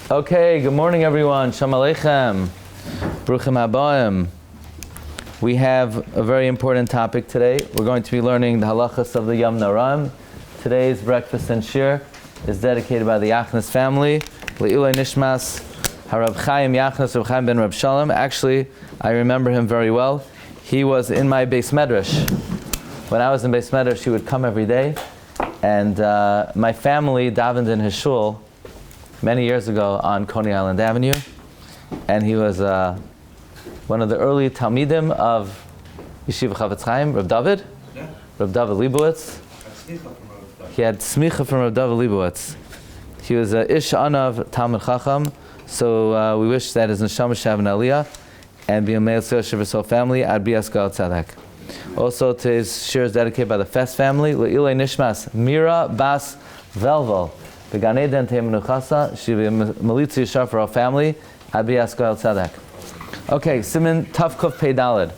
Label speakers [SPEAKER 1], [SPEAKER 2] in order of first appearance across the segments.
[SPEAKER 1] Okay, good morning everyone. Shalom Aleichem. Bruchim Habayim. We have a very important topic today. We're going to be learning the Halachos of the Yom Naram. Today's breakfast and shir is dedicated by the Yachnas family. Le'ilai Nishmas Harab Chaim Yachnas Reb Chaim ben Reb Shalom. Actually, I remember him very well. He was in my Beis Medrash. When I was in Beis Medrash, he would come every day. And my family davened in his shul many years ago on Coney Island Avenue, and he was one of the early Talmidim of Yeshiva Chavetz Chaim, Reb David,
[SPEAKER 2] Yeah.
[SPEAKER 1] Reb David Leibowitz. He had smicha from Reb David Leibowitz. He was a ish anav Talmid Chacham, so we wish that his neshama should have an aliyah, and be a male of his whole family, ad bias gal tzadek. Also, today's shir is dedicated by the Fest family, Le'ilai Nishmas Mira Bas Velvel. The Gan Eden Te'emenuchasa, she be a Malitzi Yishar for our family. Abi Asko El Tzadek. Okay, Siman Tavkuf Pei Daled.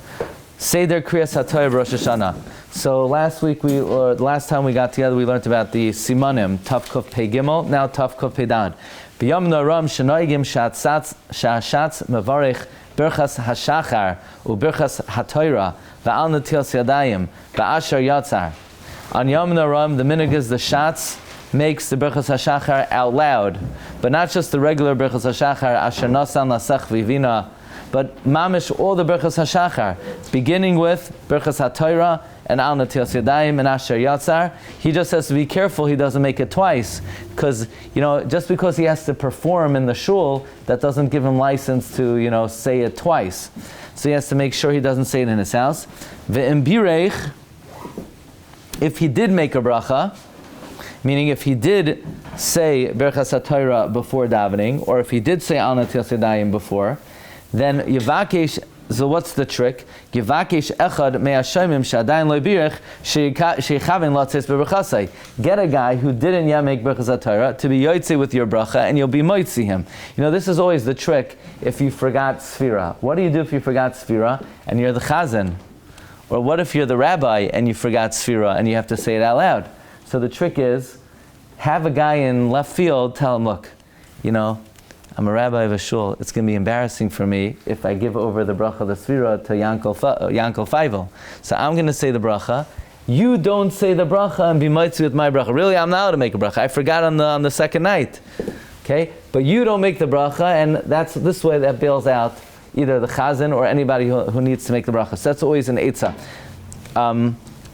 [SPEAKER 1] Seder Kriyas HaTorah Rosh Hashanah. So last time we got together, we learned about the Simanim, Tavkuf Pei Gimel, now Tavkuf Pei Daled. B'yom Naram Shenoigim Sha'ashatz Mevarich Birchas HaShachar u'Birchas HaTorah V'al Netilas Yadayim V'asher Yatzar. On Yom Naram, the minhag is the Shatz makes the Birchas HaShachar out loud, but not just the regular Birchas HaShachar, Asher Nasan Lasach Vivina, but mamish all the Birchas HaShachar, beginning with Birchas HaTorah and Al Netilas Yadayim and Asher Yatzar. He just has to be careful he doesn't make it twice, because just because he has to perform in the shul, that doesn't give him license to say it twice. So he has to make sure he doesn't say it in his house. Ve'im bireich, if he did make a bracha, meaning if he did say Birchas HaTorah before davening, or if he did say Al Netilas Yadayim before, then Yivakesh, so what's the trick? Yivakesh echad me'ashomim shadayin lo birech sheichavin latzes b'berchasai. Get a guy who didn't yet make Birchas HaTorah to be yotzei with your bracha, and you'll be moitzi him. This is always the trick if you forgot Sfira. What do you do if you forgot Sfira and you're the chazan? Or what if you're the rabbi and you forgot Sfira and you have to say it out loud? So the trick is, have a guy in left field tell him, look, I'm a rabbi of a shul. It's going to be embarrassing for me if I give over the bracha, the sfira, to Yankel Feivel. So I'm going to say the bracha. You don't say the bracha and be mitzi with my bracha. Really, I'm not allowed to make a bracha. I forgot on the second night. Okay? But you don't make the bracha, and that's this way that bails out either the chazan or anybody who needs to make the bracha. So that's always an eitzah.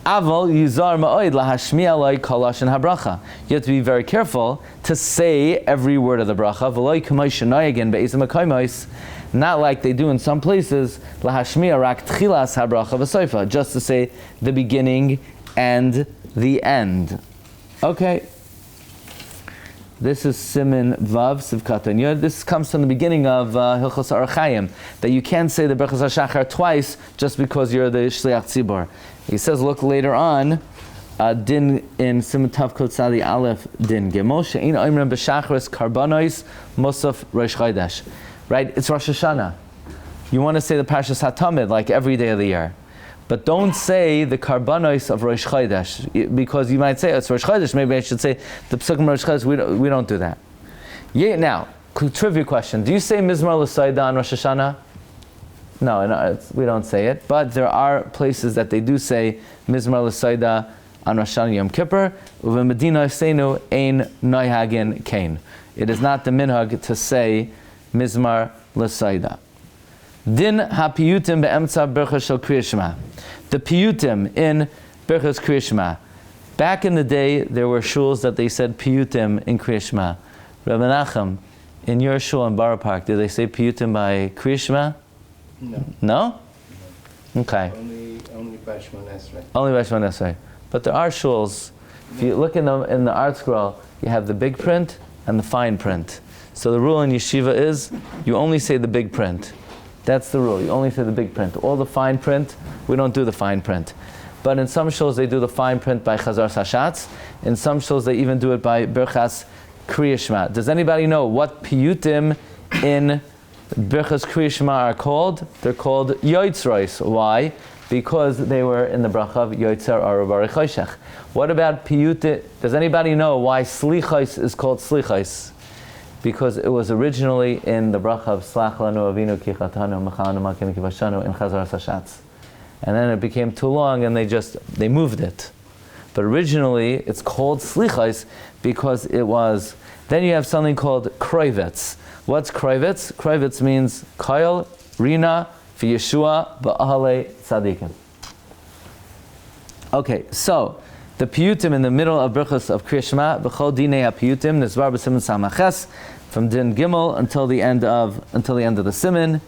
[SPEAKER 1] Aval yizar ma'oid lahashmiya loy kol lashon habracha. You have to be very careful to say every word of the bracha. V'loy k'may shenoigin be'ezim ha'koymos, not like they do in some places, lahashmiya rak tchilas habracha v'soifa, just to say the beginning and the end. Okay. This is Siman Vav Sivkatan Yud. This comes from the beginning of Hilchos Arachayim, that you can't say the Birchas HaShachar twice just because you're the Shliach Tzibor. He says, look later on, din in Siman Tav Kod Tzadi Aleph din Gimel she'in oimrim b'shachris karbanos musaf Rosh Chodesh. Right? It's Rosh Hashanah. You want to say the Parshas HaTamid like every day of the year. But don't say the karbanos of Rosh Chodesh, because you might say, it's Rosh Chodesh, maybe I should say the Psukim Rosh Chodesh. We don't do that. Yeah, now, trivia question. Do you say Mizmar L'Sayda on Rosh Hashanah? No, we don't say it. But there are places that they do say Mizmar L'Sayda on Rosh Hashanah Yom Kippur. U'v'medina seinu ein noihagin kain. It is not the minhag to say Mizmar L'Sayda. Din ha-piyutim be'emtza birchas shel Kriyas Shema. The piyutim in birchas Kriyas Shema. Back in the day, there were shuls that they said piyutim in Kriyas Shema. Rabbi Nachum, in your shul in Borough Park, did they say piyutim by Kriyas Shema?
[SPEAKER 2] No.
[SPEAKER 1] No? Okay.
[SPEAKER 2] Only by Shemon Esrei.
[SPEAKER 1] Only by Shemon Esrei. But there are shuls. If you look in the art scroll, you have the big print and the fine print. So the rule in yeshiva is, you only say the big print. That's the rule. You only say the big print. All the fine print, we don't do the fine print. But in some shuls they do the fine print by Chazar Sashatz. In some shuls they even do it by Birchas Kriyas Shema. Does anybody know what piyutim in Birchas Kriyas Shema are called? They're called Yotzrois. Why? Because they were in the bracha of Yotzer Arav Baruch Choshech. What about piyutim? Does anybody know why Slichos is called Slichos? because it was originally in the bracha of Slach Lanu Avinu Ki Chatanu Machanu Makim Ki Vashanu in Chazaras Hashatz. And then it became too long and they moved it. But originally it's called Slichos because it was, then you have something called Kroivitz. What's Kroivitz? Kroivitz means Koil, Rina, for Yeshua, Ba'ale, Tzadikim. Okay, so the Piyutim in the middle of Berachos of Kriya Shema, B'chol Dinei HaPiyutim, Nizvar B'Siman Samaches, from Din Gimel until the end of the Siman,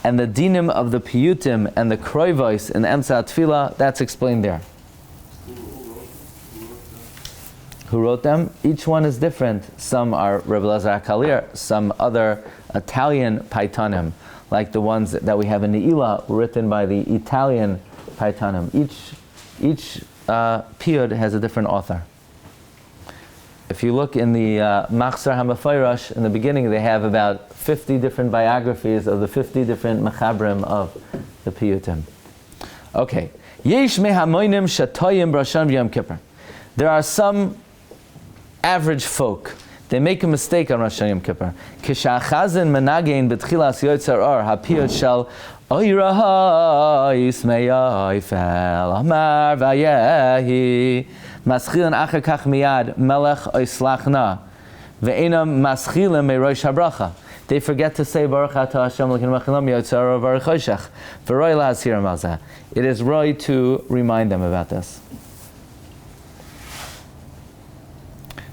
[SPEAKER 1] and the dinim of the Piyutim and the Kroivos in the Emsa Tefillah, that's explained there. Who wrote them? Each one is different. Some are Rabbi Lazar Kalir, some other Italian Paitanim, like the ones that we have in Ne'ilah, written by the Italian Paitanim. Each piyut has a different author. If you look in the Machzor HaMefayrash, in the beginning they have about 50 different biographies of the 50 different mechabrim of the piyutim. Okay. Yesh mehamoinim shatoyim brashan v'yom kippur. There are some average folk. They make a mistake on Rosh Yom Kippur. Kishachazin menagein betchilas yotzar or hapiyot shel oiraha yismei fel amar vayehi maschilan acher kach miyad melech oislachna ve'enam maschilan meirosh habracha. They forget to say Baruch Atah Hashem Elokeinu Melech Haolam Yotzar or Baruch Hoshech. V'roi la'azhiram al zeh. It is right to remind them about this.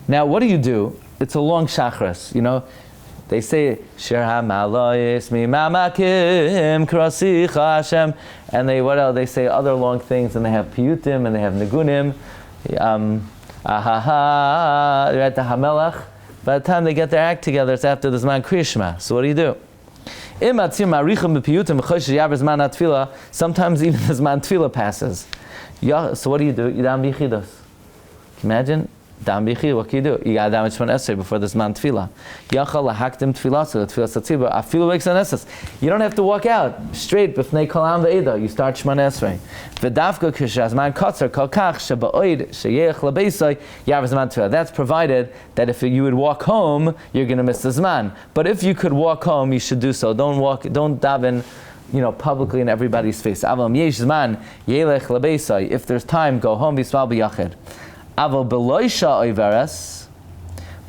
[SPEAKER 1] Now, what do? It's a long shachris, you know. They say Shir HaMalois Mimamakim Krasicha Hashem, and they They say other long things, and they have Piyutim and they have Nigunim. They're at the Hamelach. By the time they get their act together, it's after the Zman Kriya Shema. So what do? Sometimes even the Zman Tefillah passes. So what do? Yidam Bichidos. Imagine. Dam bichi, what can you do? You got to damage Shemon Esrei before this man tefillah. Yachal lahaktim tefillah, so tefillah satzibah. Afilu wakes on esses. You don't have to walk out straight b'fnei kol am ve'eda. You start Shemon Esrei. V'davka k'shazman kotzer kol kach sheba'oid sheyech lebeisai yav zman tefillah. That's provided that if you would walk home, you're going to miss the zman. But if you could walk home, you should do so. Don't daven, publicly in everybody's face. Avam yesh zman yelech lebeisai. If there's time, go home. B'sval b'yachid. Aval beloisha oiveres,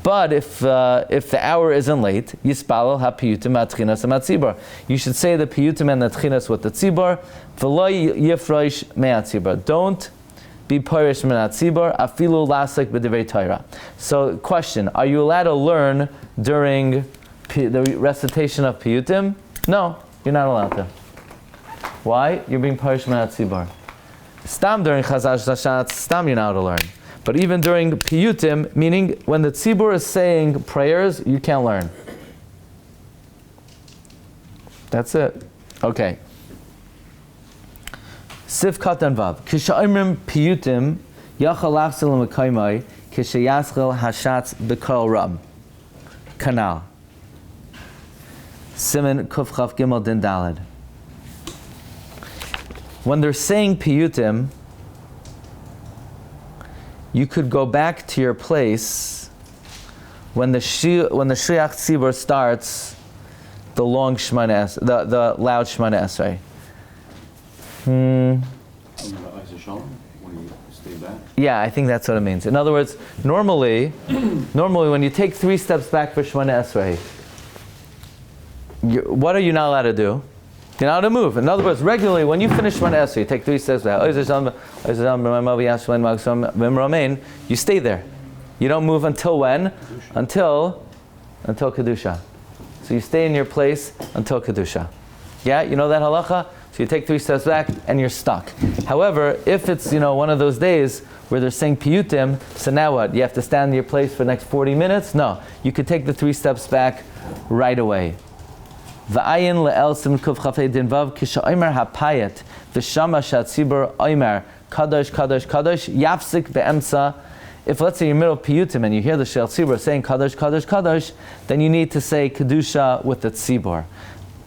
[SPEAKER 1] but if the hour isn't late, yispalel ha-piyutim ha-tchinas ha-tzibor. You should say the piyutim and the tchinas with the tzibor. V'lo yifroish me-ha-tzibor. Don't be purest me-ha-tzibor. Afilu lasik b'divrei Torah. So, question: are you allowed to learn during the recitation of piyutim? No, you're not allowed to. Why? You're being purest me-ha-tzibor. Stam during Chazal Hashanah, stam you're not allowed to learn. But even during Piyutim, meaning when the tzibur is saying prayers, you can't learn. That's it. Okay. Sif Katan Vav. Kisha'imrim Piyutim, Yachal Lachsil Mekaimai, Kishayaschil Hashatz B'Kol Ram. Kanal. Siman Kuf Chaf Gimel Din Daled. When they're saying Piyutim, you could go back to your place when the Shliach Tzibur starts the long Shemana the loud Shemana Esrei. Yeah, I think that's what it means. In other words, normally when you take 3 steps back for Shemana Esrei, what are you not allowed to do? You're not allowed to move. In other words, regularly, when you finish Shemana Esrei, you take 3 steps back. You stay there. You don't move until when? Until Kedusha. So you stay in your place until Kedusha. Yeah, you know that halacha? So you take 3 steps back and you're stuck. However, if it's one of those days where they're saying piyutim, so now what? You have to stand in your place for the next 40 minutes? No. You could take the 3 steps back right away. V'ayin le'el sim kuf chafei din vav kisha oimer hapayet v'shama shatzibur oimer kadosh kadosh kadosh yafsik be'emsa. If let's say you're in the middle of piyutim and you hear the shel tzibur saying kadosh kadosh kadosh, then you need to say kedusha with the tzibur.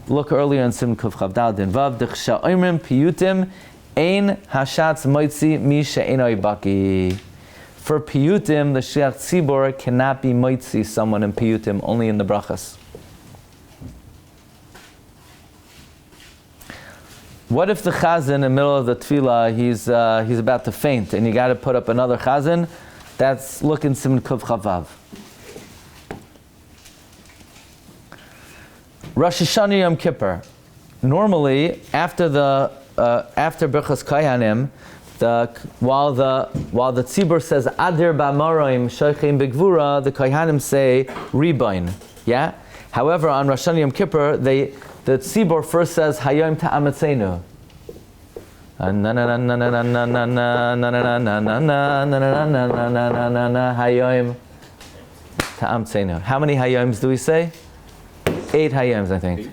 [SPEAKER 1] Look earlier in sim kuf chavdal din vav d'chsha oimrim piyutim ein hashatz moitzi mi she'enoi baki. For Piyutim, the Shliach Tzibor cannot be moitzi someone in Piyutim, only in the brachas. What if the chazan in the middle of the tefillah, he's about to faint, and you got to put up another chazan? That's looking Siman Kuf Chavav. Rosh Hashanah Yom Kippur. Normally, after Birchas Kohanim, while the tzibur says Adir Ba'Maroim Shoichem Begvura, the Kohanim say Ribain. Yeah. However, on Rosh Hashanah Yom Kippur, the tzibur first says Hayom Ta'amatzenu. Hayom Ta'amatzenu. How many Hayoms do we say? 8 Hayoms, I think.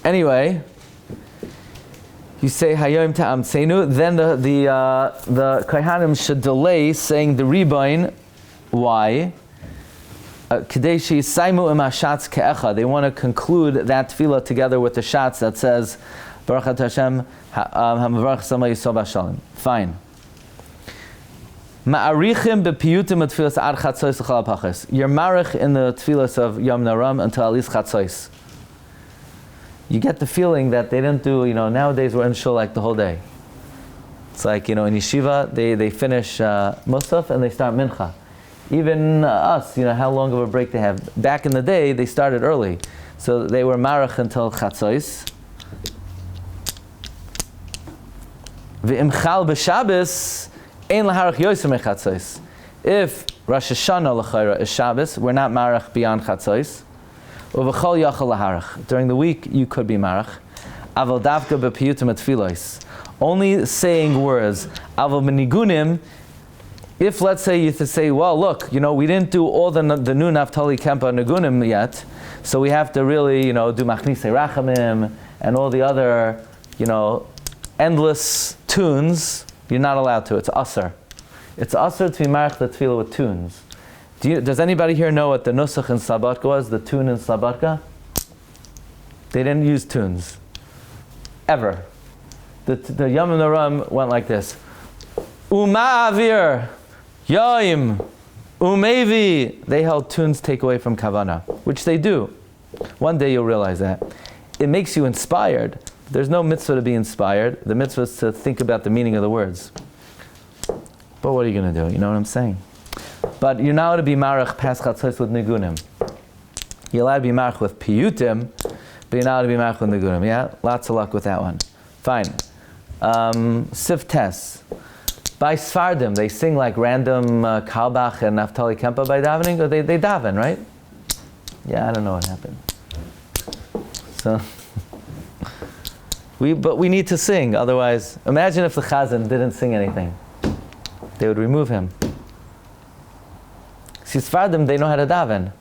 [SPEAKER 1] Anyway, you say Hayom Ta'amatzenu, then the Kohanim should delay saying the Ribain. Why? They want to conclude that tefillah together with the shots that says Baruch Hashem HaMavarach Sama Yisrael B'Shalom. Fine. Ma'arichim b'piyutim atfilas ad chatzos l'chal pachas. You're marich in the tefillas of Yom Naram until at least chatzos. You get the feeling that they didn't do, nowadays we're in shul like the whole day. It's like, in yeshiva, they finish Musaf and they start mincha. Even us, how long of a break they have. Back in the day, they started early. So they were marach until chatzos. V'imchal b'Shabbos, ein laharach yoser mechatzos. If Rosh Hashanah l'chayra is Shabbos, we're not marach beyond chatzos. Uv'chol yachal laharach. During the week, you could be marach. Aval davka b'piyutim atfilos. Only saying words. Aval b'nigunim. If, let's say, you say, well, look, we didn't do all the new Naftali Kempa Nigunim yet, so we have to really, do Machnise Rachamim and all the other, endless tunes. You're not allowed to. It's Asr. It's Asr to be marach the tefillah with tunes. Does anybody here know what the Nusach in Slabodka was, the tune in Slabodka? They didn't use tunes. Ever. The Yom Naram went like this. Uma Avir. Yoim, Umevi, they held tunes take away from Kavana, which they do. One day you'll realize that. It makes you inspired. There's no mitzvah to be inspired. The mitzvah is to think about the meaning of the words. But what are you going to do? You know what I'm saying? But you're not allowed to be marach past chatzos with nigunim. You're allowed to be marach with piyutim, but you're not allowed to be marach with nigunim. Yeah? Lots of luck with that one. Fine. Sif Tes. By Sfardim, they sing like random Kalbach and Naftali Kempa by davening, or they daven, right? Yeah, I don't know what happened. So, but we need to sing, otherwise, imagine if the Chazan didn't sing anything. They would remove him. See, Sfardim, they know how to daven.